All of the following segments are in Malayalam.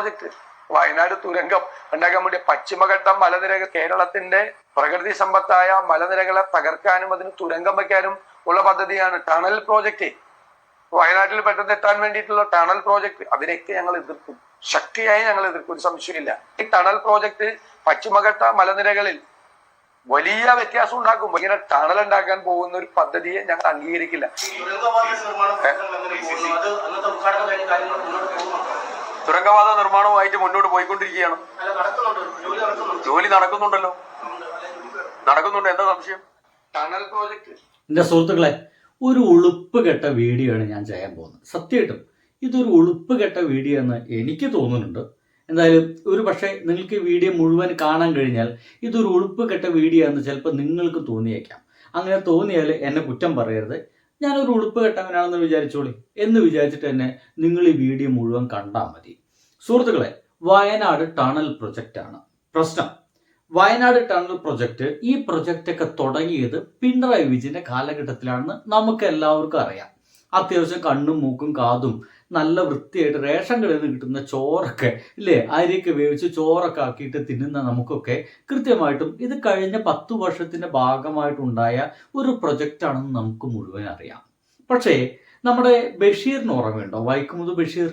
പ്രോജക്ട് വയനാട് തുരങ്കം ഉണ്ടാക്കാൻ വേണ്ടി പശ്ചിമഘട്ട മലനിരകൾ കേരളത്തിന്റെ പ്രകൃതി സമ്പത്തായ മലനിരകളെ തകർക്കാനും അതിന് തുരങ്കം വയ്ക്കാനും ഉള്ള പദ്ധതിയാണ് ടണൽ പ്രോജക്റ്റ്. വയനാട്ടിൽ പെട്ടെന്ന് എത്താൻ വേണ്ടിയിട്ടുള്ള ടണൽ പ്രോജക്റ്റ് അതിനെയൊക്കെ ഞങ്ങൾ എതിർക്കും, ശക്തിയായി ഞങ്ങൾ എതിർക്കും, ഒരു സംശയമില്ല. ഈ ടണൽ പ്രോജക്റ്റ് പശ്ചിമഘട്ട മലനിരകളിൽ വലിയ വ്യത്യാസം ഉണ്ടാക്കും. ഇങ്ങനെ ടണൽ ഉണ്ടാക്കാൻ പോകുന്ന ഒരു പദ്ധതിയെ ഞങ്ങൾ അംഗീകരിക്കില്ല. തുരങ്കപാത നിർമ്മാണവുമായിട്ട് മുന്നോട്ട് പോയിക്കൊണ്ടിരിക്കുകയാണ്. ജോലി നടക്കുന്നുണ്ടല്ലോ, നടക്കുന്നുണ്ട്. എന്താ സംശയം? Tunnel project. എന്റെ സുഹൃത്തുക്കളെ, ഒരു ഉളുപ്പ് കെട്ട വീഡിയോ ആണ് ഞാൻ ചെയ്യാൻ പോകുന്നത്. സത്യമായിട്ടും ഇതൊരു ഉളുപ്പ് കെട്ട വീഡിയോ എന്ന് എനിക്ക് തോന്നുന്നുണ്ട്. എന്തായാലും ഒരു പക്ഷേ നിങ്ങൾക്ക് ഈ വീഡിയോ മുഴുവൻ കാണാൻ കഴിഞ്ഞാൽ ഇതൊരു ഉളുപ്പ് കെട്ട വീഡിയോ എന്ന് ചിലപ്പോൾ നിങ്ങൾക്ക് തോന്നിയേക്കാം. അങ്ങനെ തോന്നിയാൽ എന്നെ കുറ്റം പറയരുത്. ഞാനൊരു ഉളുപ്പ് കെട്ടവനാണെന്ന് വിചാരിച്ചോളി എന്ന് വിചാരിച്ചിട്ട് തന്നെ നിങ്ങൾ ഈ വീഡിയോ മുഴുവൻ കണ്ടാൽ മതി. സുഹൃത്തുക്കളെ, വയനാട് ടണൽ പ്രൊജക്റ്റാണ് പ്രശ്നം. വയനാട് ടണൽ പ്രൊജക്റ്റ്, ഈ പ്രൊജക്റ്റൊക്കെ തുടങ്ങിയത് പിണറായി വിജയന്റെ കാലഘട്ടത്തിലാണെന്ന് നമുക്ക് എല്ലാവർക്കും അറിയാം. അത്യാവശ്യം കണ്ണും മൂക്കും കാതും നല്ല വൃത്തിയായിട്ട് റേഷൻ കടയിൽ നിന്ന് കിട്ടുന്ന ചോറൊക്കെ ഇല്ലേ, അരിയൊക്കെ വേവിച്ച് ചോറൊക്കെ ആക്കിയിട്ട് തിന്നുന്ന നമുക്കൊക്കെ കൃത്യമായിട്ടും ഇത് കഴിഞ്ഞ 10 വർഷത്തിന്റെ ഭാഗമായിട്ടുണ്ടായ ഒരു പ്രൊജക്റ്റാണെന്ന് നമുക്ക് മുഴുവൻ അറിയാം. പക്ഷേ നമ്മുടെ ബഷീറിന് ഓർമ്മയുണ്ടോ? വൈക്കമുത് ബഷീർ,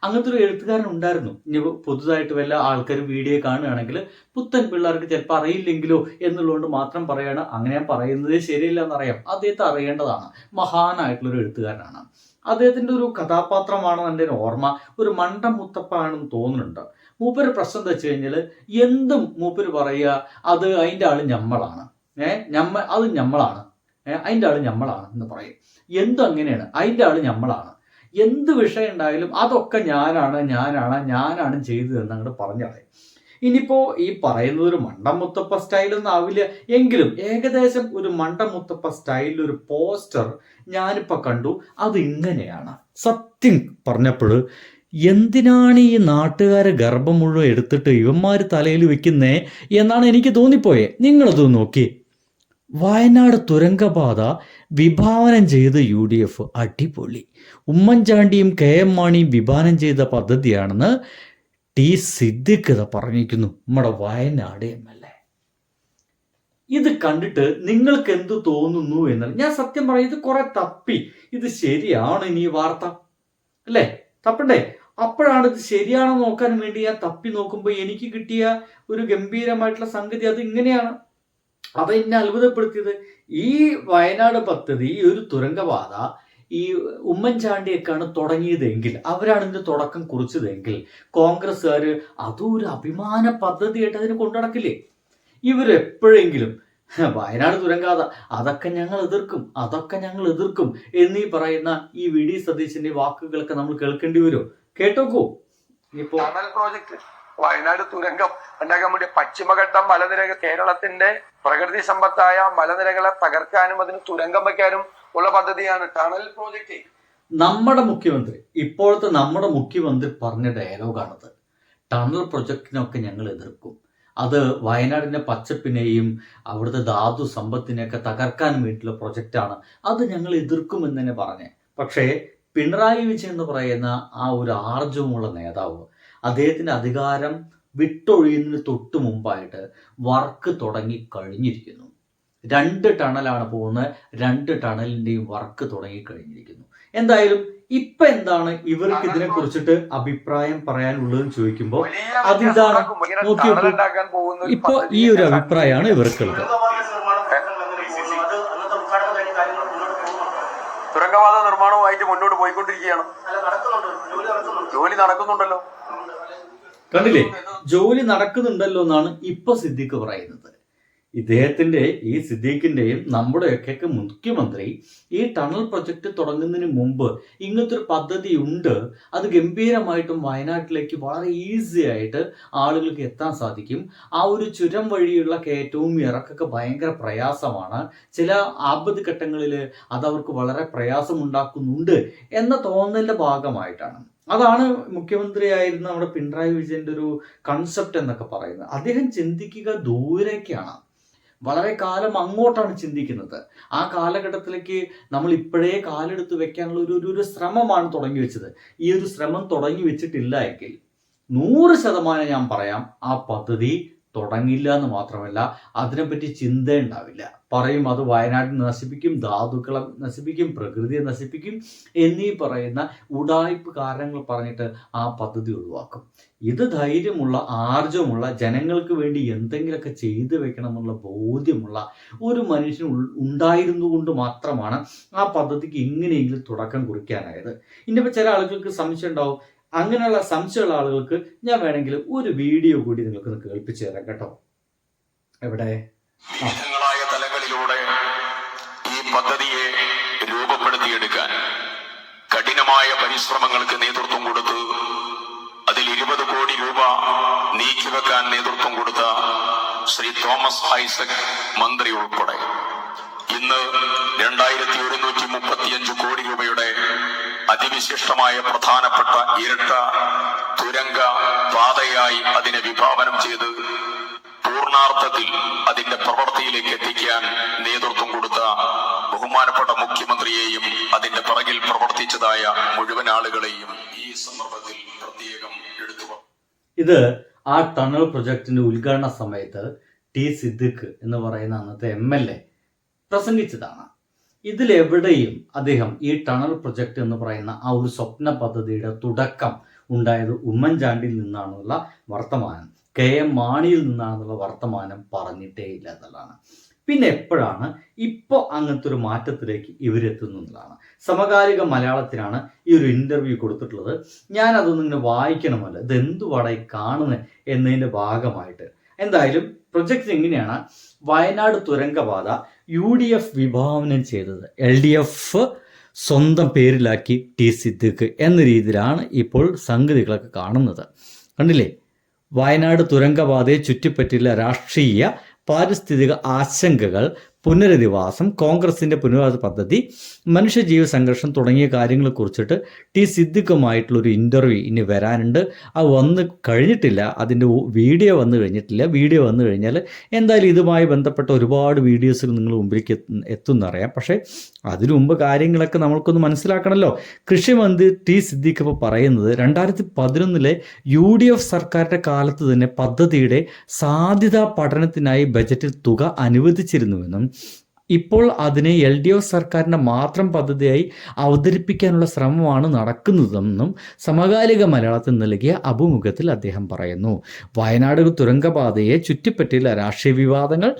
അങ്ങനത്തെ ഒരു എഴുത്തുകാരൻ ഉണ്ടായിരുന്നു. ഇനി പുതുതായിട്ട് വല്ല ആൾക്കാരും വീഡിയോ കാണുകയാണെങ്കിൽ പുത്തൻ പിള്ളേർക്ക് ചിലപ്പോൾ അറിയില്ലെങ്കിലോ എന്നുള്ളതുകൊണ്ട് മാത്രം പറയാണ്. അങ്ങനെ ഞാൻ പറയുന്നത് ശരിയല്ല എന്നറിയാം, അദ്ദേഹത്തെ അറിയേണ്ടതാണ്. മഹാനായിട്ടുള്ളൊരു എഴുത്തുകാരനാണ്. അദ്ദേഹത്തിന്റെ ഒരു കഥാപാത്രമാണ് എൻ്റെ ഓർമ്മ, ഒരു മണ്ടൻ മുത്തപ്പ ആണെന്ന് തോന്നുന്നുണ്ട്. മൂപ്പര് പ്രശ്നം എന്താ വെച്ച് കഴിഞ്ഞാൽ എന്തും മൂപ്പര് പറയുക അത് അതിൻ്റെ ആള് ഞമ്മളാണ്, അത് ഞമ്മളാണ്, അതിൻ്റെ ആള് ഞമ്മളാണ് എന്ന് പറയും. എന്തും അങ്ങനെയാണ്, അതിൻ്റെ ആള് ഞമ്മളാണ്. എന്ത് വിഷയം ഉണ്ടായാലും അതൊക്കെ ഞാനാണ് ചെയ്തതെന്ന് അങ്ങോട്ട് പറഞ്ഞാൽ. ഇനിയിപ്പോ ഈ പറയുന്നത് ഒരു മണ്ടമുത്തപ്പ സ്റ്റൈലൊന്നും ആവില്ല, എങ്കിലും ഏകദേശം ഒരു മണ്ടമുത്തപ്പ സ്റ്റൈലിൽ ഒരു പോസ്റ്റർ ഞാനിപ്പോ കണ്ടു. അത് ഇങ്ങനെയാണ്. സത്യം പറഞ്ഞപ്പോൾ എന്തിനാണ് ഈ നാട്ടുകാരെ ഗർഭം മുഴുവൻ എടുത്തിട്ട് ഇവന്മാര് തലയിൽ വെക്കുന്നേ എന്നാണ് എനിക്ക് തോന്നിപ്പോയേ. നിങ്ങളത് നോക്കി. വയനാട് തുരങ്കപാത വിഭാവനം ചെയ്ത് UDF, അടിപൊളി. ഉമ്മൻചാണ്ടിയും KM മാണിയും വിഭാവനം ചെയ്ത പദ്ധതിയാണെന്ന് T സിദ്ദിഖ് പറഞ്ഞിരിക്കുന്നു, നമ്മുടെ വയനാട് MLA. ഇത് കണ്ടിട്ട് നിങ്ങൾക്ക് എന്തു തോന്നുന്നു എന്നാൽ ഞാൻ സത്യം പറയും, ഇത് കുറെ തപ്പി. ഇത് ശരിയാണ് ഇനി വാർത്ത അല്ലേ? തപ്പണ്ടേ? അപ്പോഴാണ് ഇത് ശരിയാണെന്ന് നോക്കാൻ വേണ്ടി ഞാൻ തപ്പി നോക്കുമ്പോൾ എനിക്ക് കിട്ടിയ ഒരു ഗംഭീരമായിട്ടുള്ള സംഗതി അത് ഇങ്ങനെയാണ്. അത് എന്നെ അത്ഭുതപ്പെടുത്തിയത്. ഈ വയനാട് പദ്ധതി, ഈ ഒരു തുരങ്കപാത ഈ ഉമ്മൻചാണ്ടിയൊക്കെയാണ് തുടങ്ങിയതെങ്കിൽ, അവരാണ് ഇതിന്റെ തുടക്കം കുറിച്ചതെങ്കിൽ കോൺഗ്രസ്സുകാർ അതും ഒരു അഭിമാന പദ്ധതിയായിട്ട് അതിന് കൊണ്ടുനടക്കില്ലേ? ഇവരെപ്പോഴെങ്കിലും വയനാട് തുരങ്കപാത അതൊക്കെ ഞങ്ങൾ എതിർക്കും എന്നീ പറയുന്ന ഈ VD സതീശന്റെ വാക്കുകളൊക്കെ നമ്മൾ കേൾക്കേണ്ടി വരുമോ? കേട്ടോക്കൂ. ഇപ്പോ പ്രോജക്ട് വയനാട് തുരങ്കം ഉണ്ടാക്കാൻ വേണ്ടി പശ്ചിമഘട്ട മലനിരകൾ കേരളത്തിന്റെ പ്രകൃതി സമ്പത്തായ മലനിരകളെ തകർക്കാനും അതിന് തുരങ്കം വയ്ക്കാനും ഉള്ള പദ്ധതിയാണ് ടണൽ പ്രോജക്റ്റ്. ഇപ്പോഴത്തെ നമ്മുടെ മുഖ്യമന്ത്രി പറഞ്ഞ ഡയലോഗാണത്. ടണൽ പ്രൊജക്റ്റിനൊക്കെ ഞങ്ങൾ എതിർക്കും. അത് വയനാടിന്റെ പച്ചപ്പിനെയും അവിടുത്തെ ധാതു സമ്പത്തിനെയൊക്കെ തകർക്കാൻ വേണ്ടിയിട്ടുള്ള പ്രൊജക്റ്റാണ്, അത് ഞങ്ങൾ എതിർക്കുമെന്ന് തന്നെ പറഞ്ഞേ. പക്ഷേ പിണറായി വിജയൻ എന്ന് പറയുന്ന ആ ഒരു ആർജവമുള്ള നേതാവ്, അദ്ദേഹത്തിന്റെ അധികാരം വിട്ടൊഴിയുന്നതിന് തൊട്ട് മുമ്പായിട്ട് വർക്ക് തുടങ്ങി കഴിഞ്ഞിരിക്കുന്നു. 2 ടണലാണ് പോകുന്നത്, 2 ടണലിന്റെയും വർക്ക് തുടങ്ങി കഴിഞ്ഞിരിക്കുന്നു. എന്തായാലും ഇപ്പൊ എന്താണ് ഇവർക്ക് ഇതിനെ കുറിച്ചിട്ട് അഭിപ്രായം പറയാനുള്ളതെന്ന് ചോദിക്കുമ്പോൾ അതിതാണ്. നോക്കി ഇപ്പൊ ഈ ഒരു അഭിപ്രായമാണ് ഇവർക്കുള്ളത്. തുരങ്കപാത നിർമ്മാണവുമായിട്ട് മുന്നോട്ട് പോയിക്കൊണ്ടിരിക്കുകയാണ്. ജോലി നടക്കുന്നുണ്ടല്ലോ. കണ്ടില്ലേ, ജോലി നടക്കുന്നുണ്ടല്ലോ എന്നാണ് ഇപ്പൊ സിദ്ദിഖ് പറയുന്നത്. ഇദ്ദേഹത്തിന്റെ ഈ സിദ്ദീഖിന്റെയും നമ്മുടെയൊക്കെ മുഖ്യമന്ത്രി ഈ ടണൽ പ്രൊജക്ട് തുടങ്ങുന്നതിന് മുമ്പ് ഇങ്ങനത്തെ ഒരു പദ്ധതി ഉണ്ട്, അത് ഗംഭീരമായിട്ടും വയനാട്ടിലേക്ക് വളരെ ഈസി ആയിട്ട് ആളുകൾക്ക് എത്താൻ സാധിക്കും, ആ ഒരു ചുരം വഴിയുള്ള കയറ്റവും ഇറക്കൊക്കെ ഭയങ്കര പ്രയാസമാണ്, ചില ആപത്ത് ഘട്ടങ്ങളിൽ അത് അവർക്ക് വളരെ പ്രയാസമുണ്ടാക്കുന്നുണ്ട് എന്ന തോന്നലിന്റെ ഭാഗമായിട്ടാണ്. അതാണ് മുഖ്യമന്ത്രിയായിരുന്ന നമ്മുടെ പിണറായി വിജയന്റെ ഒരു കൺസെപ്റ്റ് എന്നൊക്കെ പറയുന്നത്. അദ്ദേഹം ചിന്തിക്കുക ദൂരേക്കാണ്, വളരെ കാലം അങ്ങോട്ടാണ് ചിന്തിക്കുന്നത്. ആ കാലഘട്ടത്തിലേക്ക് നമ്മൾ ഇപ്പോഴേ കാലെടുത്ത് വെക്കാനുള്ള ഒരു ശ്രമമാണ് തുടങ്ങി വെച്ചത്. ഈ ഒരു ശ്രമം തുടങ്ങി വെച്ചിട്ടില്ല എങ്കിൽ 100% ഞാൻ പറയാം, ആ പദ്ധതി തുടങ്ങില്ല എന്ന് മാത്രമല്ല അതിനെപ്പറ്റി ചിന്തയുണ്ടാവില്ല. പറയും അത് വയനാട്ടിൽ നശിപ്പിക്കും, ധാതുക്കളെ നശിപ്പിക്കും, പ്രകൃതിയെ നശിപ്പിക്കും എന്നീ പറയുന്ന ഉഡായിപ്പ് കാരണങ്ങൾ പറഞ്ഞിട്ട് ആ പദ്ധതി ഒഴിവാക്കും. ഇത് ധൈര്യമുള്ള, ആർജവമുള്ള, ജനങ്ങൾക്ക് വേണ്ടി എന്തെങ്കിലുമൊക്കെ ചെയ്തു വെക്കണമെന്നുള്ള ബോധ്യമുള്ള ഒരു മനുഷ്യൻ ഉണ്ടായിരുന്നു കൊണ്ട് മാത്രമാണ് ആ പദ്ധതിക്ക് എങ്ങനെയെങ്കിലും തുടക്കം കുറിക്കാനായത്. ഇനിയിപ്പോൾ ചില ആളുകൾക്ക് സംശയം ഉണ്ടാവും. അങ്ങനെയുള്ള സംശയമുള്ള ആളുകൾക്ക് ഞാൻ വേണമെങ്കിൽ ഒരു വീഡിയോ കൂടി നിങ്ങൾക്ക് കേൾപ്പിച്ചു തരാം കേട്ടോ. എവിടെ വിവിധങ്ങളായ തലങ്ങളിലൂടെ ഈ പദ്ധതിയെ രൂപപ്പെടുത്തിയെടുക്കാൻ കഠിനമായ പരിശ്രമങ്ങൾക്ക് നേതൃത്വം കൊടുത്ത് അതിൽ 20 കോടി രൂപ നീക്കിവെക്കാൻ നേതൃത്വം കൊടുത്ത ശ്രീ തോമസ് ഐസക് മന്ത്രി ഉൾപ്പെടെ ഇന്ന് 2135 കോടി രൂപയുടെ അതിവിശിഷ്ടമായ പ്രധാനപ്പെട്ട ഇരട്ട തുരങ്ക പാതയായി അതിനെ വിഭാവനം ചെയ്ത് പൂർണാർത്ഥത്തിൽ അതിന്റെ പ്രവൃത്തിയിലേക്ക് എത്തിക്കാൻ നേതൃത്വം കൊടുത്ത ബഹുമാനപ്പെട്ട മുഖ്യമന്ത്രിയെയും അതിന്റെ പിറകിൽ പ്രവർത്തിച്ചതായ മുഴുവൻ ആളുകളെയും ഈ സന്ദർഭത്തിൽ പ്രത്യേകം എടുത്തു. ഇത് ആ ടണൽ പ്രൊജക്ടിന്റെ ഉദ്ഘാടന സമയത്ത് ടി സിദ്ദിഖ് എന്ന് പറയുന്ന അന്നത്തെ MLA പ്രസംഗിച്ചതാണ്. ഇതിലെവിടെയും അദ്ദേഹം ഈ ടണൽ പ്രൊജക്ട് എന്ന് പറയുന്ന ആ ഒരു സ്വപ്ന പദ്ധതിയുടെ തുടക്കം ഉണ്ടായത് ഉമ്മൻചാണ്ടിയിൽ നിന്നാണെന്നുള്ള വർത്തമാനം, KM മാണിയിൽ നിന്നാണെന്നുള്ള വർത്തമാനം പറഞ്ഞിട്ടേ ഇല്ല എന്നുള്ളതാണ്. പിന്നെ എപ്പോഴാണ് ഇപ്പോൾ അങ്ങനത്തെ ഒരു മാറ്റത്തിലേക്ക് ഇവരെത്തുന്നതാണ്. സമകാലിക മലയാളത്തിനാണ് ഈ ഒരു ഇൻ്റർവ്യൂ കൊടുത്തിട്ടുള്ളത്. ഞാനതൊന്നും ഇങ്ങനെ വായിക്കണമല്ലോ, ഇതെന്തുവാടായി കാണുന്നത് എന്നതിൻ്റെ ഭാഗമായിട്ട്. എന്തായാലും പ്രൊജക്ട് എങ്ങനെയാണ് വയനാട് തുരങ്കപാത UDF വിഭാവനം ചെയ്തത്, LDF സ്വന്തം പേരിലാക്കി ടി സിദ്ദിഖ് എന്ന രീതിയിലാണ് ഇപ്പോൾ സംഗതികളൊക്കെ കാണുന്നത്. കണ്ടില്ലേ, വയനാട് തുരങ്കപാതയെ ചുറ്റിപ്പറ്റിയുള്ള രാഷ്ട്രീയ പാരിസ്ഥിതിക ആശങ്കകൾ, പുനരധിവാസം, കോൺഗ്രസിൻ്റെ പുനരധിവാസ പദ്ധതി, മനുഷ്യജീവ സംഘർഷം തുടങ്ങിയ കാര്യങ്ങളെ കുറിച്ചിട്ട് ടി സിദ്ദിഖുമായിട്ടുള്ളൊരു ഇൻ്റർവ്യൂ ഇനി വരാനുണ്ട്. അത് വന്ന് കഴിഞ്ഞിട്ടില്ല, അതിൻ്റെ വീഡിയോ വന്നു കഴിഞ്ഞിട്ടില്ല. വീഡിയോ വന്നു കഴിഞ്ഞാൽ എന്തായാലും ഇതുമായി ബന്ധപ്പെട്ട ഒരുപാട് വീഡിയോസുകൾ നിങ്ങൾ മുമ്പിലേക്ക് എത്തുന്നറിയാം. പക്ഷേ അതിനു മുമ്പ് കാര്യങ്ങളൊക്കെ നമ്മൾക്കൊന്ന് മനസ്സിലാക്കണമല്ലോ. കൃഷിമന്ത്രി ടി സിദ്ദിഖ് ഇപ്പോൾ പറയുന്നത് 2011 UDF സർക്കാരിൻ്റെ കാലത്ത് തന്നെ പദ്ധതിയുടെ സാധ്യതാ പഠനത്തിനായി ബജറ്റിൽ തുക അനുവദിച്ചിരുന്നുവെന്നും ഇപ്പോൾ അതിനെ LDF സർക്കാരിൻ്റെ മാത്രം പദ്ധതിയായി അവതരിപ്പിക്കാനുള്ള ശ്രമമാണ് നടക്കുന്നതെന്നും സമകാലിക മലയാളത്തിൽ നൽകിയ അഭിമുഖത്തിൽ അദ്ദേഹം പറയുന്നു. വയനാട് തുരങ്കപാതയെ ചുറ്റിപ്പറ്റിയുള്ള രാഷ്ട്രീയ വിവാദങ്ങൾ,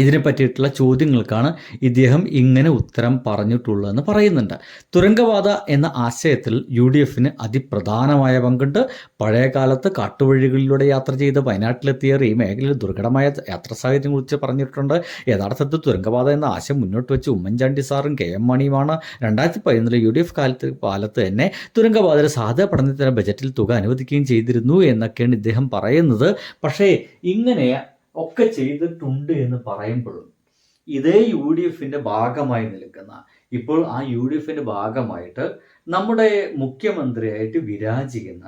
ഇതിനെ പറ്റിയിട്ടുള്ള ചോദ്യങ്ങൾക്കാണ് ഇദ്ദേഹം ഇങ്ങനെ ഉത്തരം പറഞ്ഞിട്ടുള്ളതെന്ന് പറയുന്നുണ്ട്. തുരങ്കപാത എന്ന ആശയത്തിൽ UDFന് അതിപ്രധാനമായ പങ്കുണ്ട്. പഴയ കാലത്ത് കാട്ടുവഴികളിലൂടെ യാത്ര ചെയ്ത് വയനാട്ടിലെത്തിയവർ ഈ മേഖലയിൽ ദുർഘടമായ യാത്രാ സാഹചര്യം കുറിച്ച് പറഞ്ഞിട്ടുണ്ട്. യഥാർത്ഥത്തിൽ തുരങ്കപാത എന്ന ആശയം മുന്നോട്ട് വെച്ച് ഉമ്മൻചാണ്ടി സാറും KM മാണിയുമാണ്. 2011 UDF കാലത്ത് തന്നെ തുരങ്കപാതയുടെ സാധ്യത പഠനത്തിന് ബജറ്റിൽ തുക അനുവദിക്കുകയും ചെയ്തിരുന്നു എന്നൊക്കെയാണ് ഇദ്ദേഹം പറയുന്നത്. പക്ഷേ ഇങ്ങനെ ഒക്കെ ചെയ്തിട്ടുണ്ട് എന്ന് പറയുമ്പോഴും ഇതേ UDFൻ്റെ ഭാഗമായി നിൽക്കുന്ന, ഇപ്പോൾ ആ UDFൻ്റെ ഭാഗമായിട്ട് നമ്മുടെ മുഖ്യമന്ത്രിയായിട്ട് വിരാജിക്കുന്ന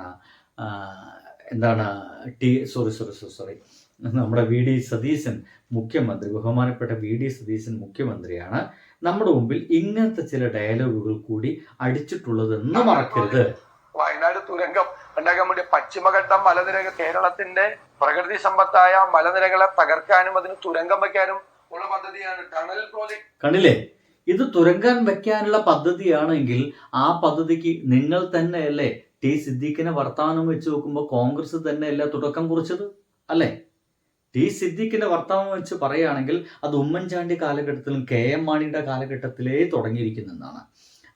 നമ്മുടെ VD സതീശൻ മുഖ്യമന്ത്രി, ബഹുമാനപ്പെട്ട VD സതീശൻ മുഖ്യമന്ത്രിയാണ് നമ്മുടെ മുമ്പിൽ ഇങ്ങനത്തെ ചില ഡയലോഗുകൾ കൂടി അടിച്ചിട്ടുള്ളതെന്ന് മറക്കരുത്. വയനാട് തുരങ്കം ഉണ്ടാക്കാൻ വേണ്ടി പശ്ചിമഘട്ടം മലനിരകൾ, കേരളത്തിന്റെ പ്രകൃതി സമ്പത്തായ മലനിരകളെ തകർക്കാനും അതിന് തുരങ്കം വയ്ക്കാനും ഉള്ള പദ്ധതിയാണ് ടണൽ പ്രോജക്ട്. കണ്ടില്ലേ, ഇത് തുരങ്കം വെക്കാനുള്ള പദ്ധതിയാണെങ്കിൽ ആ പദ്ധതിക്ക് നിങ്ങൾ തന്നെയല്ലേ ടി സിദ്ദിഖിനെ വർത്തമാനം വെച്ച് നോക്കുമ്പോൾ കോൺഗ്രസ് തന്നെയല്ലേ തുടക്കം കുറിച്ചത് അല്ലേ? ടി സിദ്ദിഖിന്റെ വർത്തമാനം വെച്ച് പറയുകയാണെങ്കിൽ അത് ഉമ്മൻചാണ്ടി കാലഘട്ടത്തിലും KM മാണിയുടെ കാലഘട്ടത്തിലേ തുടങ്ങിയിരിക്കുന്നതാണ്.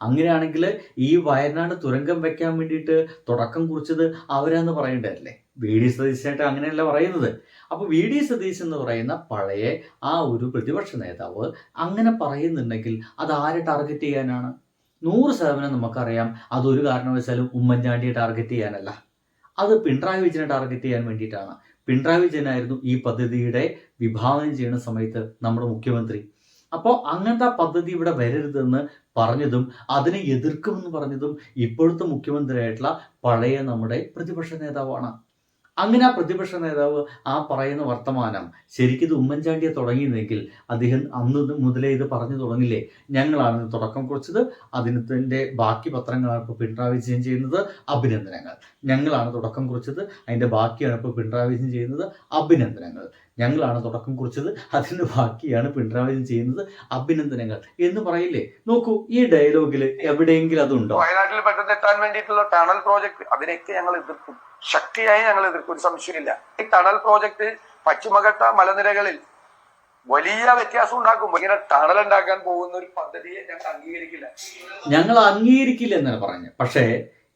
അങ്ങനെയാണെങ്കിൽ ഈ വയനാട് തുരങ്കം വെക്കാൻ വേണ്ടിയിട്ട് തുടക്കം കുറിച്ചത് അവരാന്ന് പറയേണ്ടതല്ലേ? VD സതീശനായിട്ട് അങ്ങനെയല്ല പറയുന്നത്. അപ്പോൾ VD സതീശൻ എന്ന് പറയുന്ന പഴയ ആ ഒരു പ്രതിപക്ഷ നേതാവ് അങ്ങനെ പറയുന്നുണ്ടെങ്കിൽ അത് ആരെ ടാർഗറ്റ് ചെയ്യാനാണ്? 100% നമുക്കറിയാം അതൊരു കാരണവശാലും ഉമ്മൻചാണ്ടിയെ ടാർഗറ്റ് ചെയ്യാനല്ല, അത് പിണറായി വിജയനെ ടാർഗറ്റ് ചെയ്യാൻ വേണ്ടിയിട്ടാണ്. പിണറായി വിജയനായിരുന്നു ഈ പദ്ധതിയുടെ വിഭാവനം ചെയ്യുന്ന സമയത്ത് നമ്മുടെ മുഖ്യമന്ത്രി. അപ്പോൾ അങ്ങനത്തെ പദ്ധതി ഇവിടെ വരരുതെന്ന് പറഞ്ഞതും അതിനെ എതിർക്കുമെന്ന് പറഞ്ഞതും ഇപ്പോഴത്തെ മുഖ്യമന്ത്രിയായിട്ടുള്ള പഴയ നമ്മുടെ പ്രതിപക്ഷ നേതാവാണ്. അങ്ങനെ ആ പ്രതിപക്ഷ നേതാവ് ആ പറയുന്ന വർത്തമാനം ശരിക്കും ഇത് ഉമ്മൻചാണ്ടിയെ തുടങ്ങിയതെങ്കിൽ അദ്ദേഹം അന്ന് മുതലേ ഇത് പറഞ്ഞു തുടങ്ങില്ലേ, ഞങ്ങളാണ് തുടക്കം കുറിച്ചത്, അതിൻ്റെ ബാക്കി പത്രങ്ങളാണ് ഇപ്പോൾ പിണറായി വിജയൻ ചെയ്യുന്നത്, അഭിനന്ദനങ്ങൾ. ഞങ്ങളാണ് തുടക്കം കുറിച്ചത്, അതിൻ്റെ ബാക്കിയാണ് ഇപ്പോൾ പിണറായി വിജയൻ ചെയ്യുന്നത്, അഭിനന്ദനങ്ങൾ. ഞങ്ങളാണ് തുടക്കം കുറിച്ചത്, അതിന് ബാക്കിയാണ് പിണറായി വിജയൻ ചെയ്യുന്നത്, അഭിനന്ദനങ്ങൾ എന്ന് പറയില്ലേ. നോക്കൂ, ഈ ഡയലോഗിൽ എവിടെയെങ്കിലും അതുണ്ടോ? വയനാട്ടിൽ പെട്ടെന്ന് എത്താൻ വേണ്ടിയിട്ടുള്ള ടണൽ പ്രോജക്ട് അതിനെയൊക്കെ ഞങ്ങൾ എതിർക്കും, ശക്തിയായി ഞങ്ങൾ എതിർക്കും, ഒരു സംശയമില്ല. ഈ ടണൽ പ്രോജക്ട് പശ്ചിമഘട്ട മലനിരകളിൽ വലിയ വ്യത്യാസം ഉണ്ടാക്കും. ഇങ്ങനെ ടണൽ ഉണ്ടാക്കാൻ പോകുന്ന ഒരു പദ്ധതിയെ ഞങ്ങൾ അംഗീകരിക്കില്ല. ഞങ്ങൾ അംഗീകരിക്കില്ല എന്നാണ് പറഞ്ഞത്. പക്ഷേ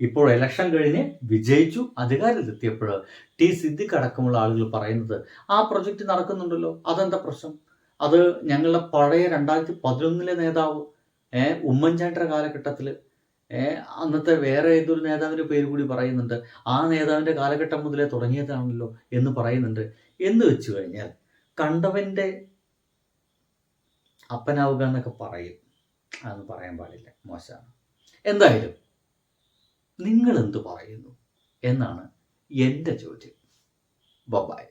ഇപ്പോൾ ഇലക്ഷൻ കഴിഞ്ഞ് വിജയിച്ചു, അധികാരത്തിലെത്തിയപ്പോൾ ടി സിദ്ദിഖ് അടക്കമുള്ള ആളുകൾ പറയുന്നത് ആ പ്രൊജക്റ്റ് നടക്കുന്നുണ്ടല്ലോ, അതെന്താ പ്രശ്നം? അത് ഞങ്ങളുടെ പഴയ 2011 നേതാവ് ഉമ്മൻചാണ്ടിയുടെ കാലഘട്ടത്തിൽ അന്നത്തെ വേറെ ഏതൊരു നേതാവിൻ്റെ പേര് കൂടി പറയുന്നുണ്ട്, ആ നേതാവിൻ്റെ കാലഘട്ടം മുതലേ തുടങ്ങിയതാണല്ലോ എന്ന് പറയുന്നുണ്ട്. എന്ന് വെച്ചു കഴിഞ്ഞാൽ കണ്ടവൻ്റെ അപ്പനാവുക എന്നൊക്കെ പറയും, അതൊന്നും പറയാൻ പാടില്ല, മോശമാണ്. എന്തായാലും നിങ്ങൾ എന്ത് പറയുന്നു എന്നാണ് എൻ്റെ ചോദ്യം. ബൈ.